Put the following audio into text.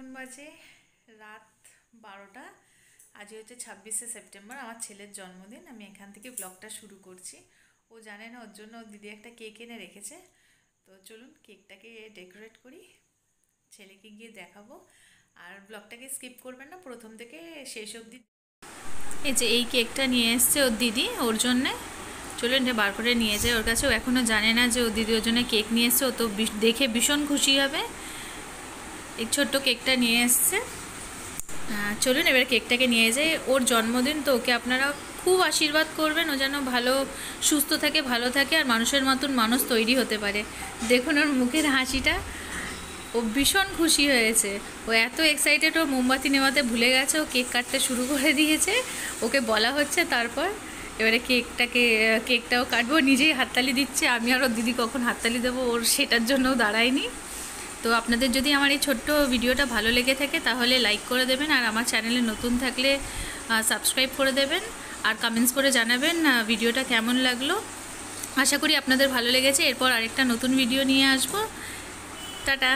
এখন বাজে রাত 12টা। আজই হচ্ছে 26শে সেপ্টেম্বর, আমার ছেলের জন্মদিন। আমি এখান থেকে ব্লগটা শুরু করছি। ও জানে না, ওর জন্য ওর দিদি একটা কেক এনে রেখেছে। তো চলুন কেকটাকে ডেকোরেট করি, ছেলেকে গিয়ে দেখাবো। আর ব্লগটাকে স্কিপ করবেন না, প্রথম থেকে শেষ অবধি। এই যে এই কেকটা নিয়ে এসছে ওর দিদি ওর জন্যে। চলুন এটা বার করে নিয়ে যায় ওর কাছে। ও এখনও জানে না যে ওর দিদি ওর জন্য কেক নিয়ে এসছে। ও তো দেখে ভীষণ খুশি হবে। এই ছোট্ট কেকটা নিয়ে এসছে। চলুন এবার কেকটাকে নিয়ে যাই। ওর জন্মদিন তো, ওকে আপনারা খুব আশীর্বাদ করবেন, ও যেন ভালো সুস্থ থাকে, ভালো থাকে, আর মানুষের মতন মানুষ তৈরি হতে পারে। দেখুন ওর মুখের হাসিটা, ও ভীষণ খুশি হয়েছে। ও এত এক্সাইটেড, ও মোমবাতি নেওয়াতে ভুলে গেছে, ও কেক কাটতে শুরু করে দিয়েছে। ওকে বলা হচ্ছে তারপর এবারে কেকটাও কাটবো। নিজেই হাততালি দিচ্ছে, আমি আর ওর দিদি কখন হাততালি দেবো ওর সেটার জন্যও দাঁড়ায়নি। তো আপনাদের যদি আমার এই ছোট্ট ভিডিওটা ভালো লেগে থাকে তাহলে লাইক করে দেবেন, আর আমার চ্যানেলে নতুন থাকলে সাবস্ক্রাইব করে দেবেন, আর কমেন্টস করে জানাবেন ভিডিওটা কেমন লাগলো। আশা করি আপনাদের ভালো লেগেছে। এরপর আরেকটা নতুন ভিডিও নিয়ে আসবো। টাটা।